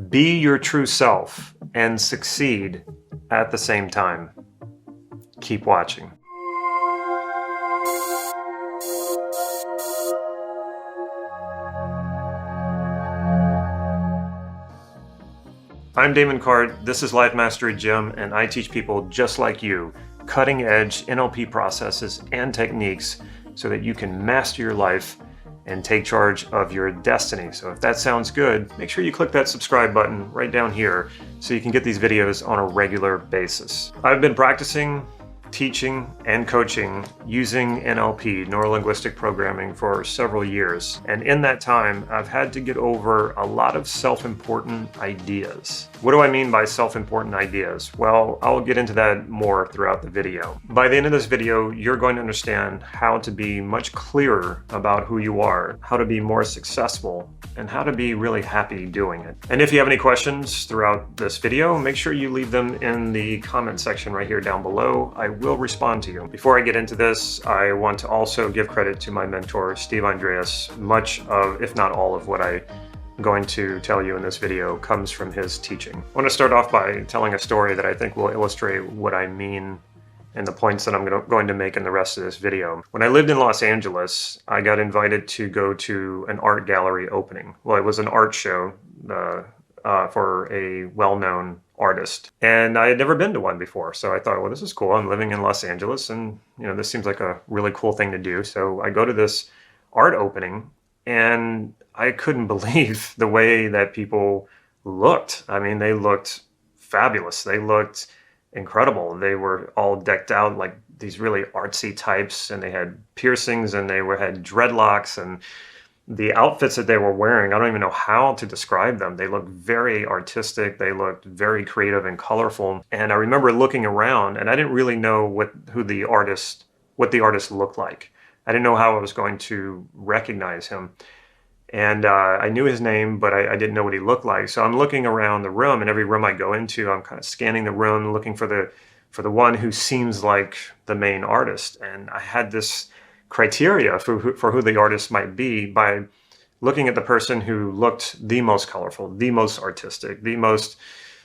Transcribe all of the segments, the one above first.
Be your true self and succeed at the same time. Keep watching. I'm Damon Card, this is Life Mastery Gym, and I teach people just like you cutting-edge NLP processes and techniques so that you can master your life and take charge of your destiny. So if that sounds good, make sure you click that subscribe button right down here so you can get these videos on a regular basis. I've been practicing, teaching, and coaching using NLP, Neuro-Linguistic Programming, for several years. And in that time, I've had to get over a lot of self-important ideas. What do I mean by self-important ideas? Well, I'll get into that more throughout the video. By the end of this video, you're going to understand how to be much clearer about who you are, how to be more successful, and how to be really happy doing it. And if you have any questions throughout this video, make sure you leave them in the comment section right here down below. I will respond to you. Before I get into this, I want to also give credit to my mentor, Steve Andreas. Much of, if not all of what I'm going to tell you in this video comes from his teaching. I want to start off by telling a story that I think will illustrate what I mean and the points that I'm going to make in the rest of this video. When I lived in Los Angeles, I got invited to go to an art gallery opening. Well, it was an art show for a well-known artist. And I had never been to one before. So I thought, well, this is cool. I'm living in Los Angeles and this seems like a really cool thing to do. So I go to this art opening and I couldn't believe the way that people looked. I mean, they looked fabulous. They looked incredible. They were all decked out like these really artsy types, and they had piercings and they had dreadlocks, and the outfits that they were wearing, I don't even know how to describe them. They looked very artistic. They looked very creative and colorful. And I remember looking around and I didn't really know what the artist looked like. I didn't know how I was going to recognize him. And I knew his name, but I didn't know what he looked like. So I'm looking around the room, and every room I go into, I'm kind of scanning the room, looking for the one who seems like the main artist. And I had this criteria for who the artist might be by looking at the person who looked the most colorful, the most artistic, the most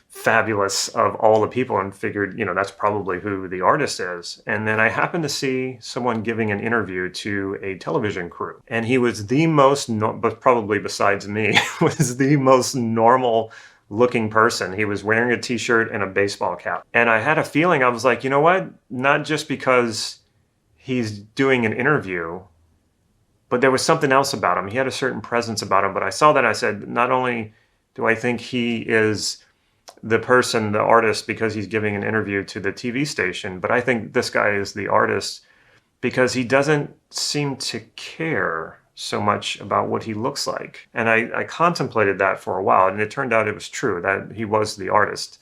fabulous of all the people, and figured, that's probably who the artist is. And then I happened to see someone giving an interview to a television crew, and he was the most, but probably besides me, was the most normal looking person. He was wearing a t-shirt and a baseball cap. And I had a feeling, I was like, you know what? Not just because he's doing an interview, but there was something else about him. He had a certain presence about him. But I saw that, I said, not only do I think he is the person, the artist, because he's giving an interview to the TV station, but I think this guy is the artist because he doesn't seem to care so much about what he looks like. And I contemplated that for a while, and it turned out it was true, that he was the artist.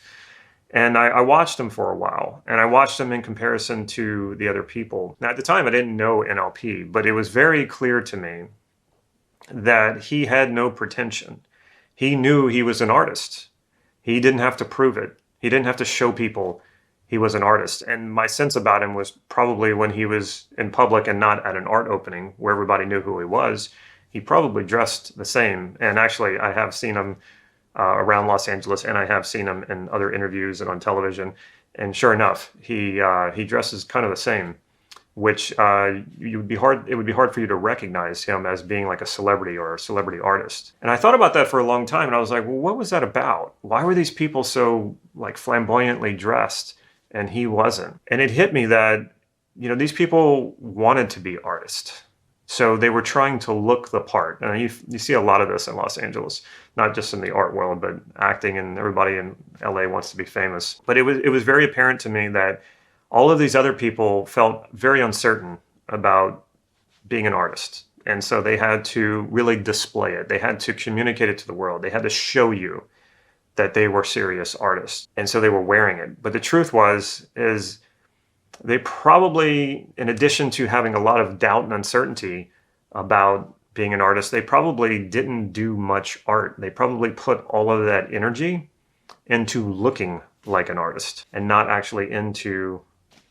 And I watched him for a while, and I watched him in comparison to the other people. Now, at the time, I didn't know NLP, but it was very clear to me that he had no pretension. He knew he was an artist. He didn't have to prove it. He didn't have to show people he was an artist. And my sense about him was probably when he was in public and not at an art opening where everybody knew who he was, he probably dressed the same. And actually, I have seen him around Los Angeles, and I have seen him in other interviews and on television. And sure enough, he dresses kind of the same, which it would be hard for you to recognize him as being like a celebrity or a celebrity artist. And I thought about that for a long time, and I was like, well, what was that about? Why were these people so like flamboyantly dressed and he wasn't? And it hit me that, these people wanted to be artists. So they were trying to look the part. And you see a lot of this in Los Angeles, not just in the art world, but acting, and everybody in LA wants to be famous. But it was very apparent to me that all of these other people felt very uncertain about being an artist. And so they had to really display it. They had to communicate it to the world. They had to show you that they were serious artists. And so they were wearing it. But the truth is they probably, in addition to having a lot of doubt and uncertainty about being an artist, they probably didn't do much art. They probably put all of that energy into looking like an artist and not actually into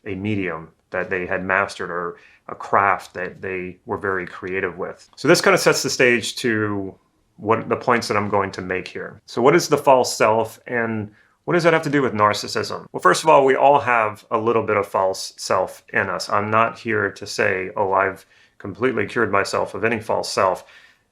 a medium that they had mastered or a craft that they were very creative with. So this kind of sets the stage to what the points that I'm going to make here. So what is the false self, and what does that have to do with narcissism? Well, first of all, we all have a little bit of false self in us. I'm not here to say, oh, I've completely cured myself of any false self.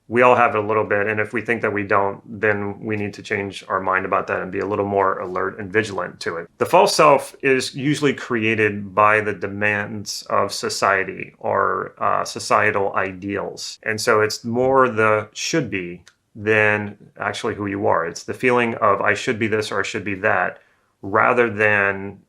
We all have it a little bit, and if we think that we don't, then we need to change our mind about that and be a little more alert and vigilant to it. The false self is usually created by the demands of society or societal ideals. And so it's more the should be than actually who you are. It's the feeling of I should be this or I should be that, rather than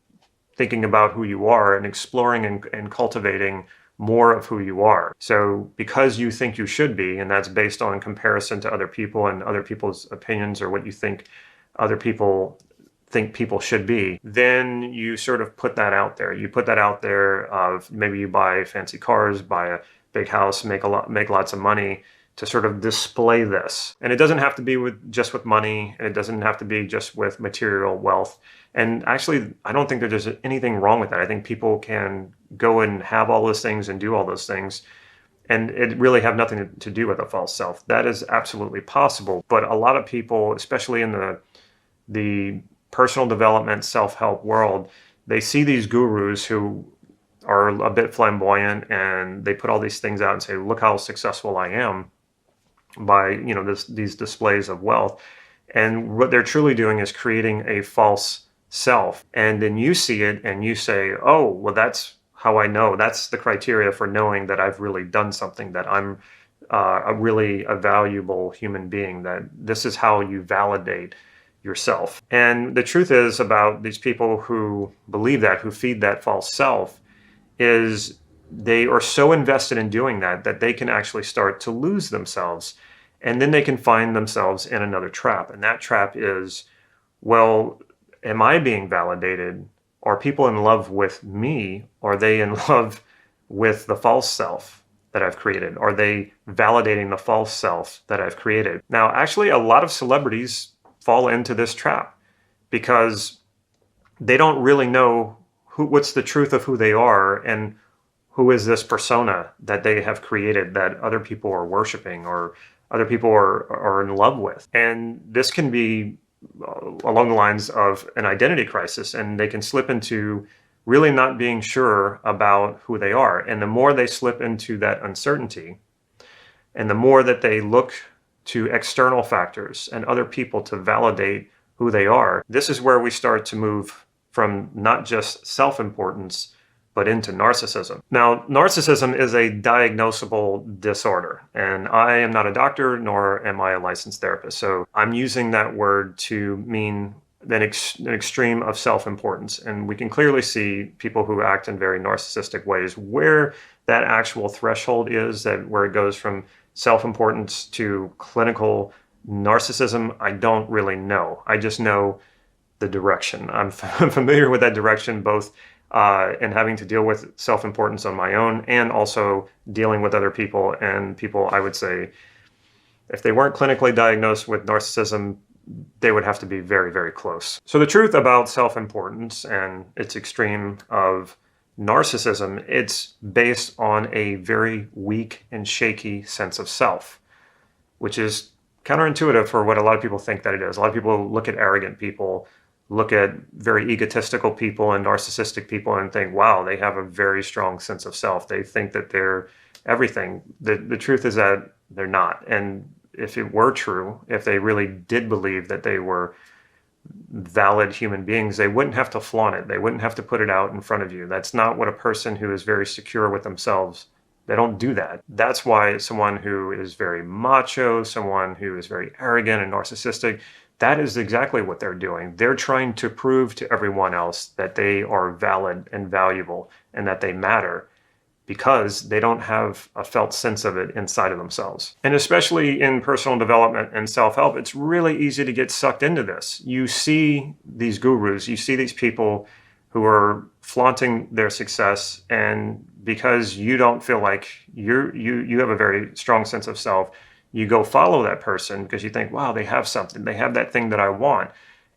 thinking about who you are and exploring and cultivating more of who you are. So because you think you should be, and that's based on comparison to other people and other people's opinions or what you think other people think people should be, then you sort of put that out there. You put that out there of maybe you buy fancy cars, buy a big house, make lots of money to sort of display this. And it doesn't have to be just with money, and it doesn't have to be just with material wealth. And actually, I don't think that there's anything wrong with that. I think people can go and have all those things and do all those things, and it really have nothing to do with a false self. That is absolutely possible. But a lot of people, especially in the personal development, self-help world, they see these gurus who are a bit flamboyant, and they put all these things out and say, look how successful I am by these displays of wealth. And what they're truly doing is creating a false self. And then you see it and you say, oh, well, that's how I know. That's the criteria for knowing that I've really done something, that I'm a valuable human being, that this is how you validate yourself. And the truth is about these people who believe that, who feed that false self, is they are so invested in doing that they can actually start to lose themselves. And then they can find themselves in another trap. And that trap is, well, am I being validated? Are people in love with me? Are they in love with the false self that I've created? Are they validating the false self that I've created? Now, actually, a lot of celebrities fall into this trap because they don't really know what's the truth of who they are, and who is this persona that they have created that other people are worshiping or other people are in love with. And this can be along the lines of an identity crisis, and they can slip into really not being sure about who they are. And the more they slip into that uncertainty, and the more that they look to external factors and other people to validate who they are, this is where we start to move from not just self-importance, but into narcissism. Now, narcissism is a diagnosable disorder, and I am not a doctor, nor am I a licensed therapist. So I'm using that word to mean an extreme of self-importance. And we can clearly see people who act in very narcissistic ways. Where that actual threshold is, that where it goes from self-importance to clinical narcissism, I don't really know. I just know the direction. I'm familiar with that direction, both in having to deal with self-importance on my own, and also dealing with other people. And people, I would say, if they weren't clinically diagnosed with narcissism, they would have to be very, very close. So the truth about self-importance and its extreme of narcissism, it's based on a very weak and shaky sense of self, which is counterintuitive for what a lot of people think that it is. A lot of people look at arrogant people, look at very egotistical people and narcissistic people and think, wow, they have a very strong sense of self. They think that they're everything. The truth is that they're not. And if it were true, if they really did believe that they were valid human beings, they wouldn't have to flaunt it. They wouldn't have to put it out in front of you. That's not what a person who is very secure with themselves, they don't do that. That's why someone who is very macho, someone who is very arrogant and narcissistic, that is exactly what they're doing. They're trying to prove to everyone else that they are valid and valuable and that they matter, because they don't have a felt sense of it inside of themselves. And especially in personal development and self-help, it's really easy to get sucked into this. You see these gurus, you see these people who are flaunting their success, and because you don't feel like you have a very strong sense of self, you go follow that person because you think, wow, they have something, they have that thing that I want.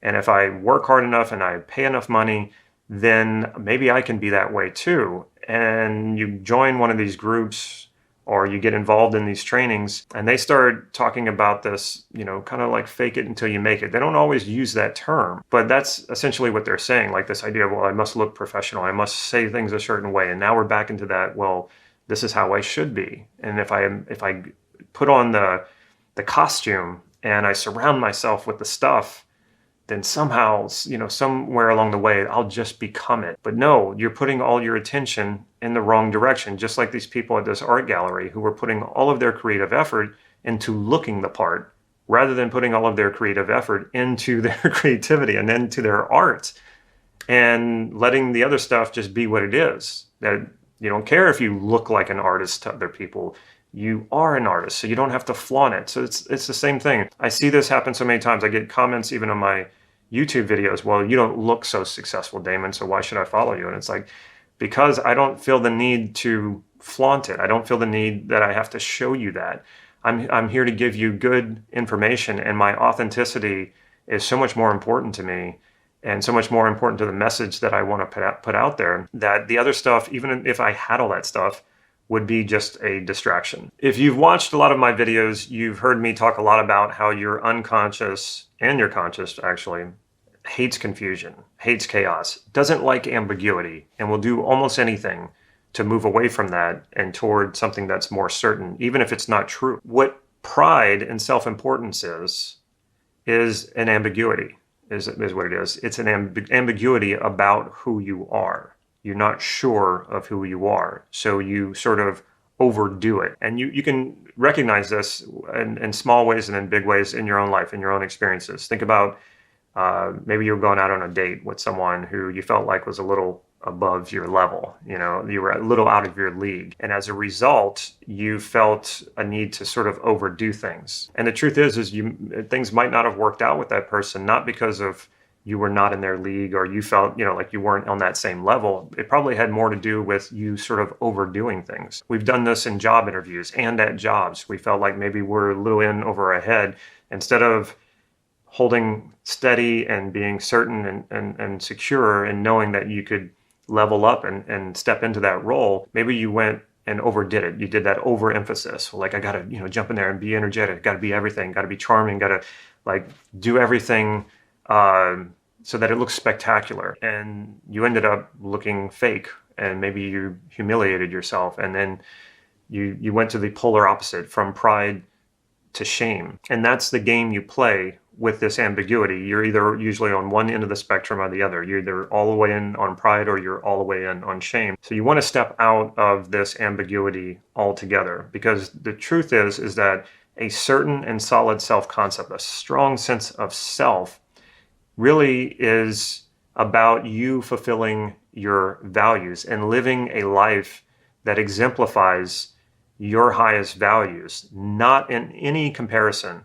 And if I work hard enough and I pay enough money, then maybe I can be that way too. And you join one of these groups or you get involved in these trainings and they start talking about this, kind of like fake it until you make it. They don't always use that term, but that's essentially what they're saying. Like this idea of, well, I must look professional. I must say things a certain way. And now we're back into that, well, this is how I should be. And if I put on the costume and I surround myself with the stuff, then somehow, somewhere along the way, I'll just become it. But no, you're putting all your attention in the wrong direction, just like these people at this art gallery who were putting all of their creative effort into looking the part, rather than putting all of their creative effort into their creativity and into their art, and letting the other stuff just be what it is. That you don't care if you look like an artist to other people. You are an artist, so you don't have to flaunt it. So it's the same thing. I see this happen so many times. I get comments even on my YouTube videos, well, you don't look so successful, Damon, so why should I follow you? And it's like, because I don't feel the need to flaunt it. I don't feel the need that I have to show you that. I'm here to give you good information, and my authenticity is so much more important to me and so much more important to the message that I want to put out there, that the other stuff, even if I had all that stuff, would be just a distraction. If you've watched a lot of my videos, you've heard me talk a lot about how your unconscious and your conscious actually hates confusion, hates chaos, doesn't like ambiguity, and will do almost anything to move away from that and toward something that's more certain, even if it's not true. What pride and self-importance is an ambiguity, is what it is. It's an ambiguity about who you are. You're not sure of who you are, so you sort of overdo it. And you can recognize this in small ways and in big ways in your own life, in your own experiences. Think about maybe you're going out on a date with someone who you felt like was a little above your level. You were a little out of your league. And as a result, you felt a need to sort of overdo things. And the truth is things might not have worked out with that person, not because of you were not in their league or you felt, like you weren't on that same level. It probably had more to do with you sort of overdoing things. We've done this in job interviews and at jobs. We felt like maybe we're a little in over our head. Instead of holding steady and being certain and secure and knowing that you could level up and step into that role, maybe you went and overdid it. You did that overemphasis. Like, I gotta, jump in there and be energetic, gotta be everything, gotta be charming, gotta do everything so that it looks spectacular. And you ended up looking fake, and maybe you humiliated yourself. And then you went to the polar opposite, from pride to shame. And that's the game you play with this ambiguity. You're either usually on one end of the spectrum or the other. You're either all the way in on pride or you're all the way in on shame. So you want to step out of this ambiguity altogether, because the truth is that a certain and solid self-concept, a strong sense of self, really is about you fulfilling your values and living a life that exemplifies your highest values, not in any comparison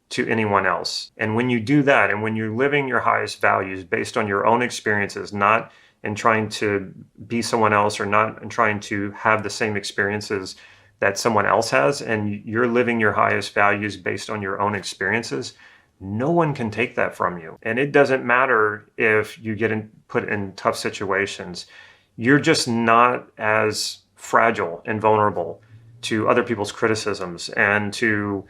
to anyone else. And when you do that, and when you're living your highest values based on your own experiences, not in trying to be someone else or not in trying to have the same experiences that someone else has, and you're living your highest values based on your own experiences, no one can take that from you. And it doesn't matter if you get put in tough situations. You're just not as fragile and vulnerable to other people's criticisms and to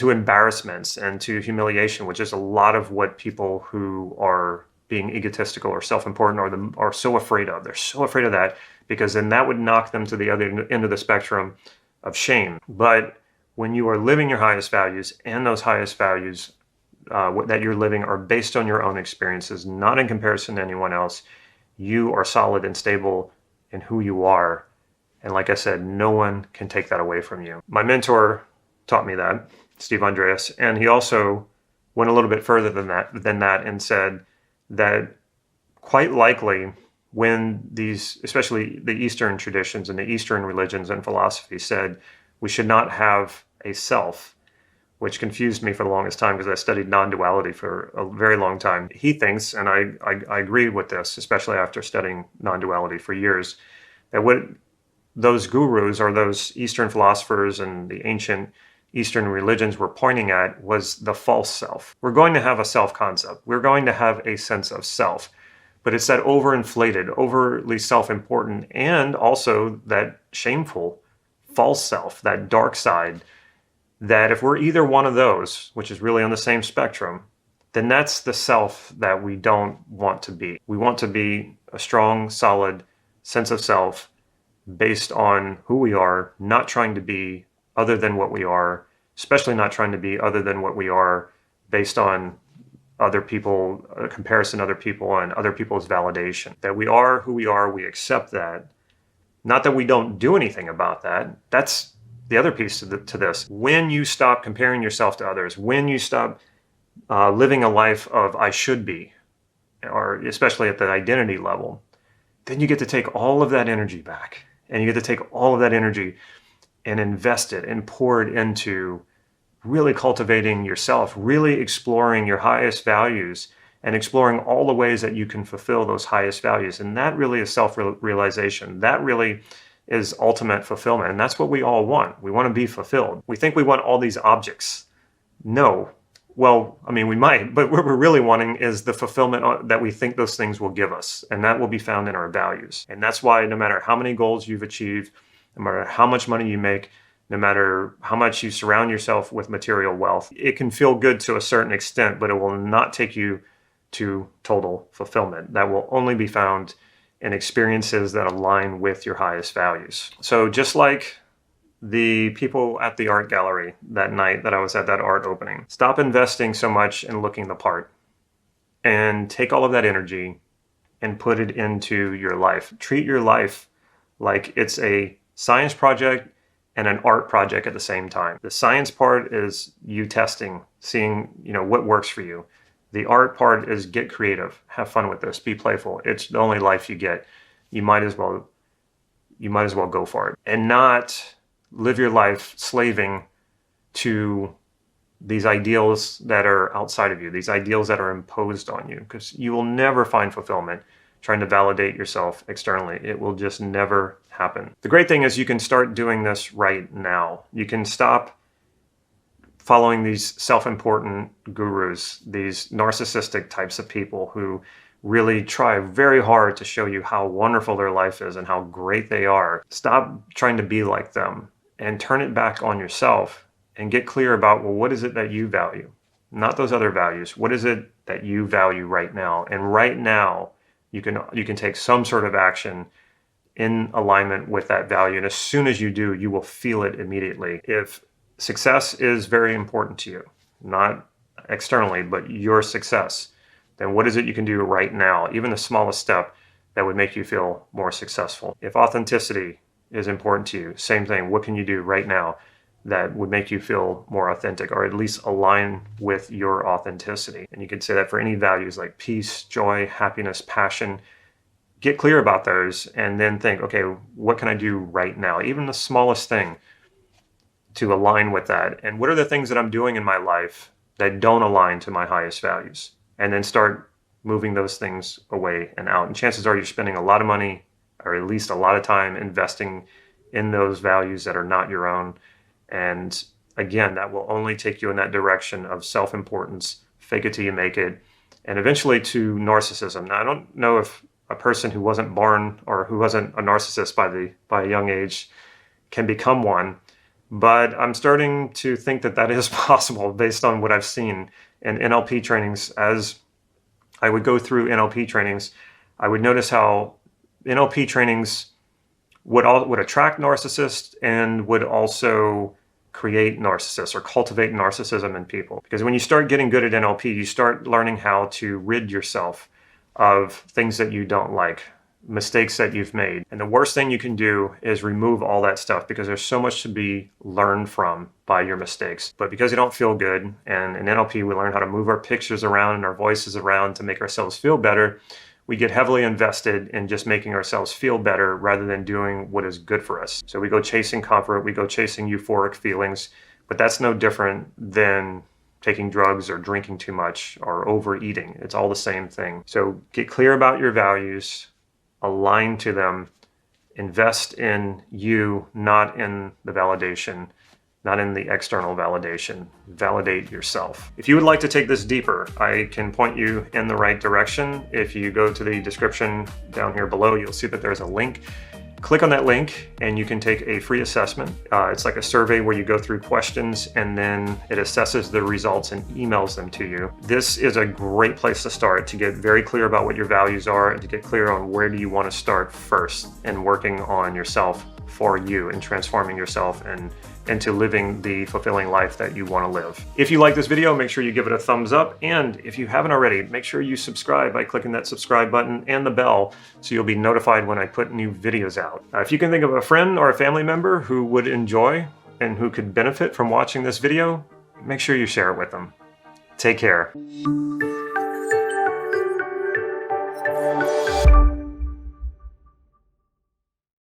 embarrassments and to humiliation, which is a lot of what people who are being egotistical or self-important are so afraid of. They're so afraid of that, because then that would knock them to the other end of the spectrum of shame. But when you are living your highest values, and those highest values that you're living are based on your own experiences, not in comparison to anyone else, you are solid and stable in who you are. And like I said, no one can take that away from you. My mentor taught me that, Steve Andreas, and he also went a little bit further than that and said that quite likely when these, especially the Eastern traditions and the Eastern religions and philosophy, said we should not have a self, which confused me for the longest time because I studied non-duality for a very long time. He thinks, and I agree with this, especially after studying non-duality for years, that what those gurus or those Eastern philosophers and the ancient Eastern religions were pointing at was the false self. We're going to have a self-concept. We're going to have a sense of self, but it's that overinflated, overly self-important, and also that shameful false self, that dark side, that if we're either one of those, which is really on the same spectrum, then that's the self that we don't want to be. We want to be a strong, solid sense of self based on who we are, not trying to be other than what we are, especially not trying to be other than what we are based on other people, a comparison to other people and other people's validation. That we are who we are, we accept that. Not that we don't do anything about that. That's the other piece to this. When you stop comparing yourself to others, when you stop living a life of I should be, or especially at the identity level, then you get to take all of that energy back. And you get to take all of that energy and invest it and pour it into really cultivating yourself, really exploring your highest values and exploring all the ways that you can fulfill those highest values. And that really is self-realization. That really is ultimate fulfillment. And that's what we all want. We want to be fulfilled. We think we want all these objects. No. Well, I mean, we might, but what we're really wanting is the fulfillment that we think those things will give us. And that will be found in our values. And that's why no matter how many goals you've achieved, no matter how much money you make, no matter how much you surround yourself with material wealth, it can feel good to a certain extent, but it will not take you to total fulfillment. That will only be found in experiences that align with your highest values. So just like the people at the art gallery that night that I was at that art opening, stop investing so much in looking the part and take all of that energy and put it into your life. Treat your life like it's a science project and an art project at the same time. The science part is you testing, seeing, what works for you. The art part is get creative, have fun with this, be playful. It's the only life you get. You might as well go for it and not live your life slaving to these ideals that are outside of you, these ideals that are imposed on you, because you will never find fulfillment trying to validate yourself externally. It will just never happen. The great thing is you can start doing this right now. You can stop following these self-important gurus, these narcissistic types of people who really try very hard to show you how wonderful their life is and how great they are. Stop trying to be like them and turn it back on yourself and get clear about, well, what is it that you value? Not those other values. What is it that you value right now? And right now, you can take some sort of action in alignment with that value. And as soon as you do, you will feel it immediately. If success is very important to you, not externally, but your success, then what is it you can do right now, even the smallest step that would make you feel more successful? If authenticity is important to you, same thing. What can you do right now that would make you feel more authentic, or at least align with your authenticity? And you could say that for any values like peace, joy, happiness, passion. Get clear about those and then think, okay, what can I do right now? Even the smallest thing to align with that. And what are the things that I'm doing in my life that don't align to my highest values? And then start moving those things away and out. And chances are you're spending a lot of money, or at least a lot of time, investing in those values that are not your own. And again, that will only take you in that direction of self-importance, fake it till you make it, and eventually to narcissism. Now, I don't know if a person who wasn't born or who wasn't a narcissist by a young age can become one, but I'm starting to think that that is possible based on what I've seen in NLP trainings. As I would go through NLP trainings, I would notice how NLP trainings would attract narcissists and would also create narcissists or cultivate narcissism in people. Because when you start getting good at NLP, you start learning how to rid yourself of things that you don't like, mistakes that you've made. And the worst thing you can do is remove all that stuff, because there's so much to be learned from by your mistakes. But because you don't feel good, and in NLP we learn how to move our pictures around and our voices around to make ourselves feel better, we get heavily invested in just making ourselves feel better rather than doing what is good for us. So we go chasing comfort, we go chasing euphoric feelings, but that's no different than taking drugs or drinking too much or overeating. It's all the same thing. So get clear about your values, align to them, invest in you, not in the validation, not in the external validation. Validate yourself. If you would like to take this deeper, I can point you in the right direction. If you go to the description down here below, you'll see that there's a link. Click on that link and you can take a free assessment. It's like a survey where you go through questions and then it assesses the results and emails them to you. This is a great place to start to get very clear about what your values are and to get clear on where do you want to start first in working on yourself for you and transforming yourself and into living the fulfilling life that you want to live. If you like this video, make sure you give it a thumbs up. And if you haven't already, make sure you subscribe by clicking that subscribe button and the bell so you'll be notified when I put new videos out. If you can think of a friend or a family member who would enjoy and who could benefit from watching this video, make sure you share it with them. Take care.